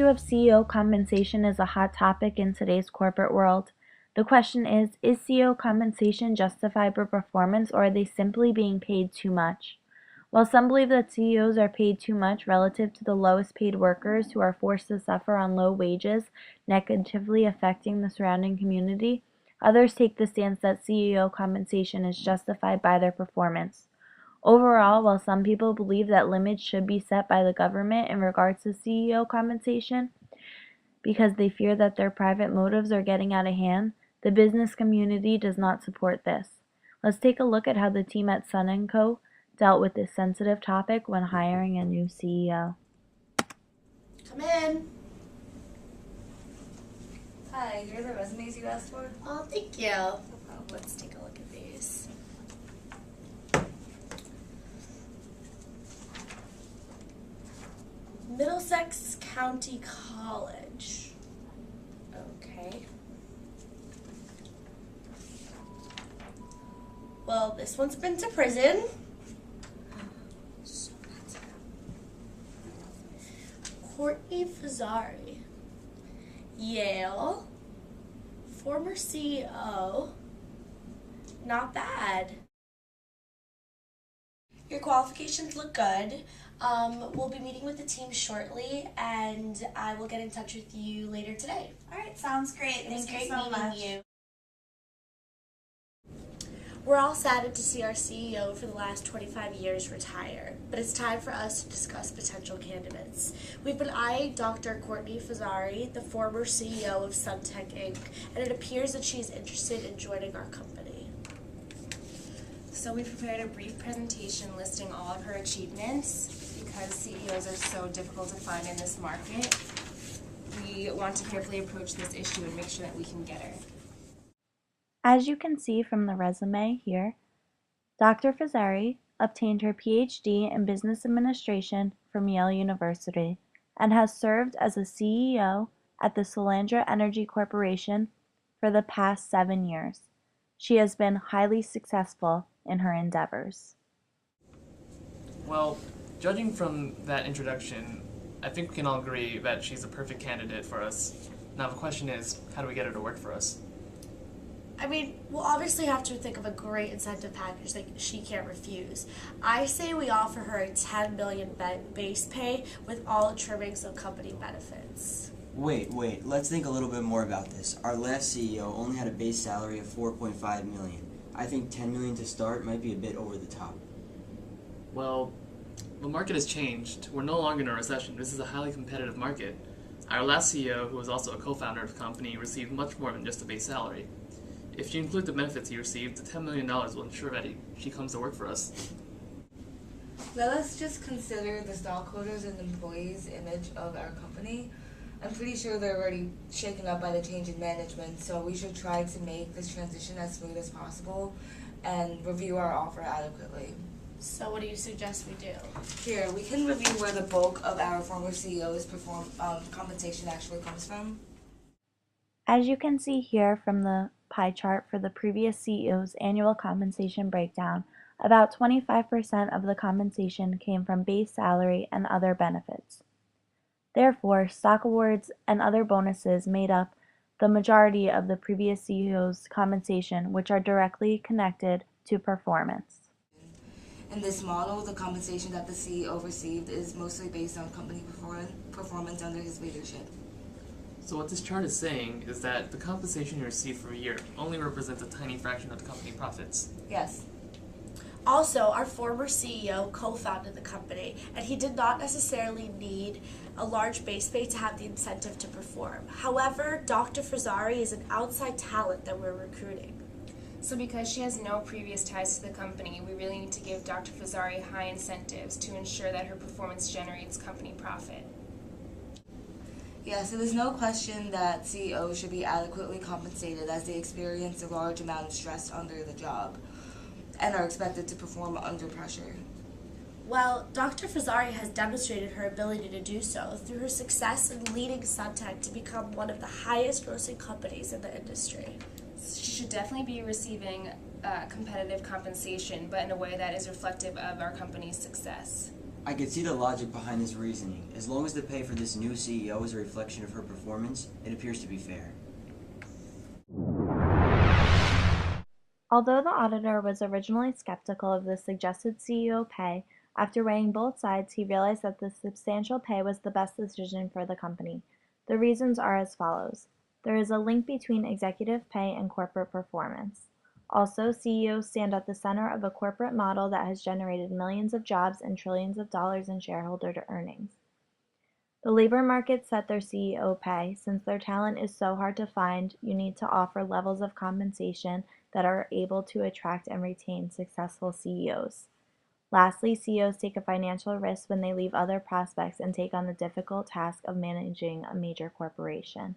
issue of CEO compensation is a hot topic in today's corporate world. The question is CEO compensation justified by performance, or are they simply being paid too much? While some believe that CEOs are paid too much relative to the lowest paid workers who are forced to suffer on low wages, negatively affecting the surrounding community, others take the stance that CEO compensation is justified by their performance. Overall, while some people believe that limits should be set by the government in regards to CEO compensation because they fear that their private motives are getting out of hand, the business community does not support this. Let's take a look at how the team at Sun & Co. dealt with this sensitive topic when hiring a new CEO. Come in. Hi, here are the resumes you asked for. Oh, thank you. Let's take a look at these. Middlesex County College. Okay. Well, this one's been to prison. Courtney Fazzari. Yale. Former CEO. Not bad. Your qualifications look good. We'll be meeting with the team shortly, and I will get in touch with you later today. All right, sounds great. It was Thank great you so meeting much. you. We're all saddened to see our CEO for the last 25 years retire, but it's time for us to discuss potential candidates. We've been eyeing Dr. Courtney Fazzari, the former CEO of Suntech Inc., and it appears that she's interested in joining our company. So we prepared a brief presentation listing all of her achievements. Because CEOs are so difficult to find in this market, we want to carefully approach this issue and make sure that we can get her. As you can see from the resume here, Dr. Fazzari obtained her PhD in Business Administration from Yale University and has served as a CEO at the Solandra Energy Corporation for the past 7 years. She has been highly successful in her endeavors. Well, judging from that introduction, I think we can all agree that she's a perfect candidate for us. Now the question is, how do we get her to work for us? I mean, we'll obviously have to think of a great incentive package that she can't refuse. I say we offer her a $10 million base pay with all trimmings of company benefits. Wait, let's think a little bit more about this. Our last CEO only had a base salary of $4.5 million. I think $10 million to start might be a bit over the top. Well, the market has changed. We're no longer in a recession. This is a highly competitive market. Our last CEO, who was also a co-founder of the company, received much more than just a base salary. If you include the benefits he received, the $10 million will ensure that she comes to work for us. Let us just consider the stockholders and employees' image of our company. I'm pretty sure they're already shaken up by the change in management, so we should try to make this transition as smooth as possible and review our offer adequately. So what do you suggest we do? Here, we can review where the bulk of our former CEO's compensation actually comes from. As you can see here from the pie chart for the previous CEO's annual compensation breakdown, about 25% of the compensation came from base salary and other benefits. Therefore, stock awards and other bonuses made up the majority of the previous CEO's compensation, which are directly connected to performance. In this model, the compensation that the CEO received is mostly based on company performance under his leadership. So what this chart is saying is that the compensation you receive for a year only represents a tiny fraction of the company profits. Yes. Also, our former CEO co-founded the company, and he did not necessarily need a large base pay to have the incentive to perform. However, Dr. Fazzari is an outside talent that we're recruiting. So because she has no previous ties to the company, we really need to give Dr. Fazzari high incentives to ensure that her performance generates company profit. Yeah, so there's no question that CEOs should be adequately compensated as they experience a large amount of stress under the job and are expected to perform under pressure. Well, Dr. Fazzari has demonstrated her ability to do so through her success in leading Suntech to become one of the highest grossing companies in the industry. She should definitely be receiving competitive compensation, but in a way that is reflective of our company's success. I could see the logic behind this reasoning. As long as the pay for this new CEO is a reflection of her performance, it appears to be fair. Although the auditor was originally skeptical of the suggested CEO pay, after weighing both sides, he realized that the substantial pay was the best decision for the company. The reasons are as follows. There is a link between executive pay and corporate performance. Also, CEOs stand at the center of a corporate model that has generated millions of jobs and trillions of dollars in shareholder earnings. The labor market set their CEO pay. Since their talent is so hard to find, you need to offer levels of compensation that are able to attract and retain successful CEOs. Lastly, CEOs take a financial risk when they leave other prospects and take on the difficult task of managing a major corporation.